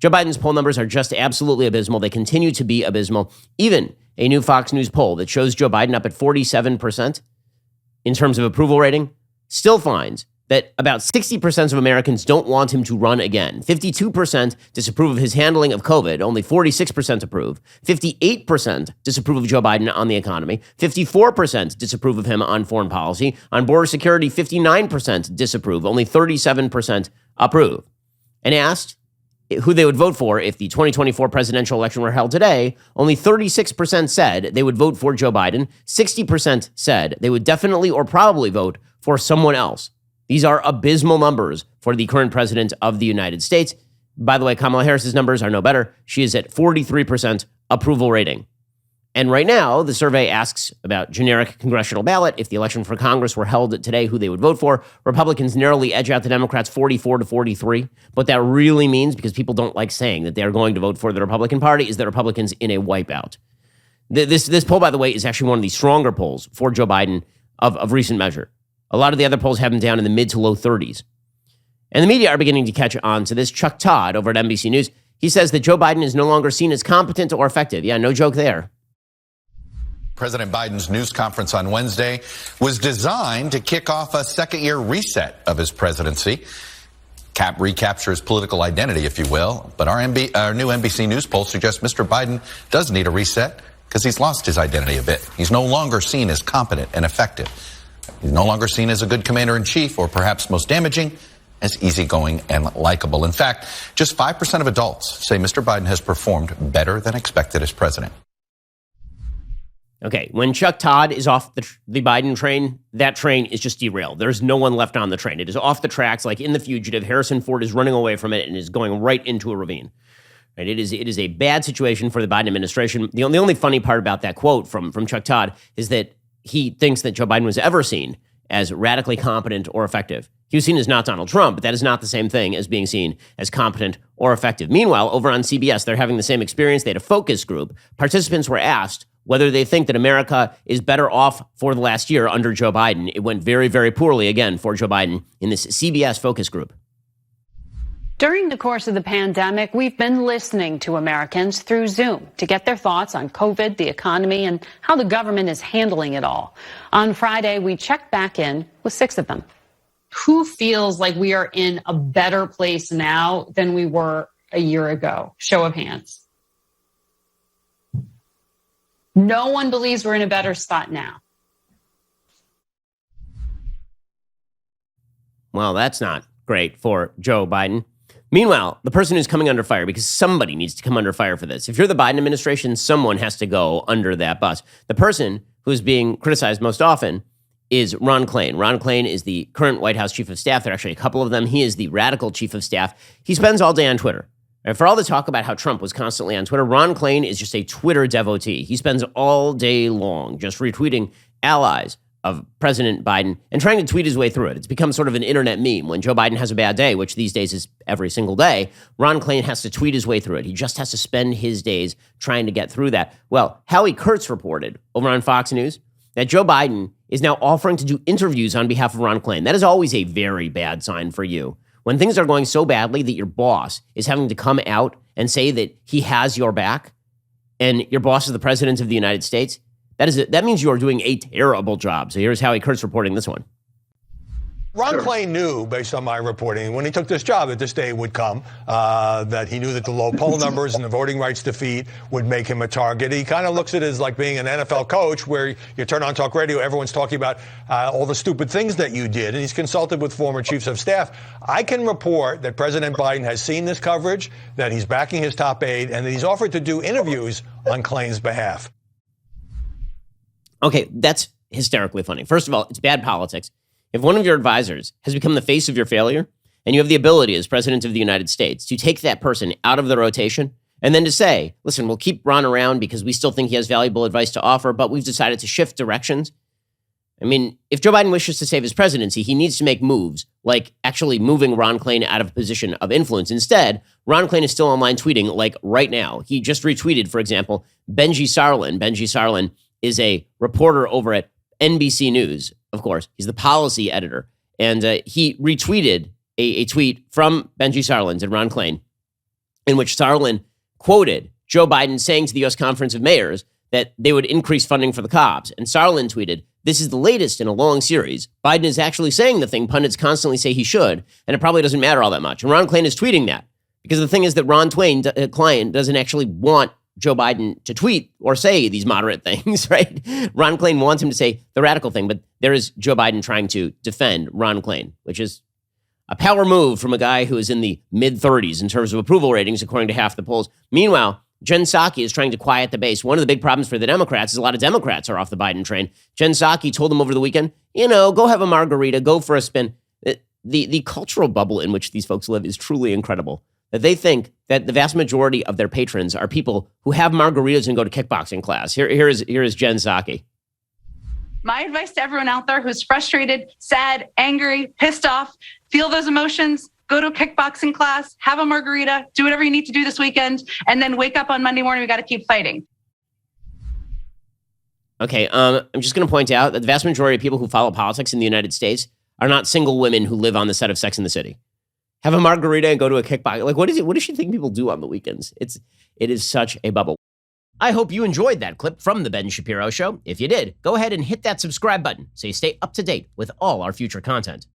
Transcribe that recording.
Joe Biden's poll numbers are just absolutely abysmal. They continue to be abysmal. Even a new Fox News poll that shows Joe Biden up at 47% in terms of approval rating still finds that about 60% of Americans don't want him to run again. 52% disapprove of his handling of COVID. Only 46% approve. 58% disapprove of Joe Biden on the economy. 54% disapprove of him on foreign policy. On border security, 59% disapprove. Only 37% approve. And asked who they would vote for if the 2024 presidential election were held today, only 36% said they would vote for Joe Biden. 60% said they would definitely or probably vote for someone else. These are abysmal numbers for the current president of the United States. By the way, Kamala Harris's numbers are no better. She is at 43% approval rating. And right now, the survey asks about generic congressional ballot. If the election for Congress were held today, who they would vote for. Republicans narrowly edge out the Democrats 44 to 43. What that really means, because people don't like saying that they are going to vote for the Republican Party, is that Republicans in a wipeout. This poll, by the way, is actually one of the stronger polls for Joe Biden of recent measure. A lot of the other polls have him down in the mid to low 30s. And the media are beginning to catch on to this. Chuck Todd over at NBC News, he says that Joe Biden is no longer seen as competent or effective. Yeah, no joke there. President Biden's news conference on Wednesday was designed to kick off a second-year reset of his presidency. Recapture his political identity, if you will. But our new NBC News poll suggests Mr. Biden does need a reset because he's lost his identity a bit. He's no longer seen as competent and effective. He's no longer seen as a good commander-in-chief, or perhaps most damaging, as easygoing and likable. In fact, just 5% of adults say Mr. Biden has performed better than expected as president. Okay, when Chuck Todd is off the Biden train, that train is just derailed. There's no one left on the train. It is off the tracks, like in The Fugitive. Harrison Ford is running away from it and is going right into a ravine. Right? It is a bad situation for the Biden administration. The only funny part about that quote from Chuck Todd is that he thinks that Joe Biden was ever seen as radically competent or effective. He was seen as not Donald Trump, but that is not the same thing as being seen as competent or effective. Meanwhile, over on CBS, they're having the same experience. They had a focus group. Participants were asked whether they think that America is better off for the last year under Joe Biden. It went very, very poorly again for Joe Biden in this CBS focus group. During the course of the pandemic, we've been listening to Americans through Zoom to get their thoughts on COVID, the economy, and how the government is handling it all. On Friday, we checked back in with 6 of them. Who feels like we are in a better place now than we were a year ago? Show of hands. No one believes we're in a better spot now. Well, that's not great for Joe Biden. Meanwhile, the person who's coming under fire, because somebody needs to come under fire for this. If you're the Biden administration, someone has to go under that bus. The person who's being criticized most often is Ron Klain. Ron Klain is the current White House chief of staff. There are actually a couple of them. He is the radical chief of staff. He spends all day on Twitter. And for all the talk about how Trump was constantly on Twitter, Ron Klain is just a Twitter devotee. He spends all day long just retweeting allies of President Biden and trying to tweet his way through it. It's become sort of an internet meme. When Joe Biden has a bad day, which these days is every single day, Ron Klain has to tweet his way through it. He just has to spend his days trying to get through that. Well, Howie Kurtz reported over on Fox News that Joe Biden is now offering to do interviews on behalf of Ron Klain. That is always a very bad sign for you. When things are going so badly that your boss is having to come out and say that he has your back, and your boss is the president of the United States, that means you are doing a terrible job. So here's Howie Kurtz reporting this one. Ron Klain knew, based on my reporting, when he took this job, that this day would come, that he knew that the low poll numbers and the voting rights defeat would make him a target. He kind of looks at it as like being an NFL coach where you turn on talk radio, everyone's talking about all the stupid things that you did, and he's consulted with former chiefs of staff. I can report that President Biden has seen this coverage, that he's backing his top aide, and that he's offered to do interviews on Klain's behalf. Okay, that's hysterically funny. First of all, it's bad politics. If one of your advisors has become the face of your failure, and you have the ability as president of the United States to take that person out of the rotation, and then to say, listen, we'll keep Ron around because we still think he has valuable advice to offer, but we've decided to shift directions. I mean, if Joe Biden wishes to save his presidency, he needs to make moves like actually moving Ron Klain out of a position of influence. Instead, Ron Klain is still online tweeting like right now. He just retweeted, for example, Benji Sarlin. Benji Sarlin is a reporter over at NBC News. Of course, he's the policy editor. And he retweeted a tweet from Benji Sarlin and Ron Klain in which Sarlin quoted Joe Biden saying to the U.S. Conference of Mayors that they would increase funding for the cops. And Sarlin tweeted, "This is the latest in a long series. Biden is actually saying the thing pundits constantly say he should, and it probably doesn't matter all that much." And Ron Klain is tweeting that because the thing is that Ron Klain doesn't actually want Joe Biden to tweet or say these moderate things, right? Ron Klain wants him to say the radical thing, but there is Joe Biden trying to defend Ron Klain, which is a power move from a guy who is in the mid-30s in terms of approval ratings, according to half the polls. Meanwhile, Jen Psaki is trying to quiet the base. One of the big problems for the Democrats is a lot of Democrats are off the Biden train. Jen Psaki told them over the weekend, go have a margarita, go for a spin. The cultural bubble in which these folks live is truly incredible. That they think that the vast majority of their patrons are people who have margaritas and go to kickboxing class. Here is Jen Psaki. My advice to everyone out there who's frustrated, sad, angry, pissed off, feel those emotions, go to a kickboxing class, have a margarita, do whatever you need to do this weekend, and then wake up on Monday morning, we got to keep fighting. Okay, I'm just going to point out that the vast majority of people who follow politics in the United States are not single women who live on the set of Sex and the City. Have a margarita and go to a kickboxing. Like, what does she think people do on the weekends? It is such a bubble. I hope you enjoyed that clip from The Ben Shapiro Show. If you did, go ahead and hit that subscribe button so you stay up to date with all our future content.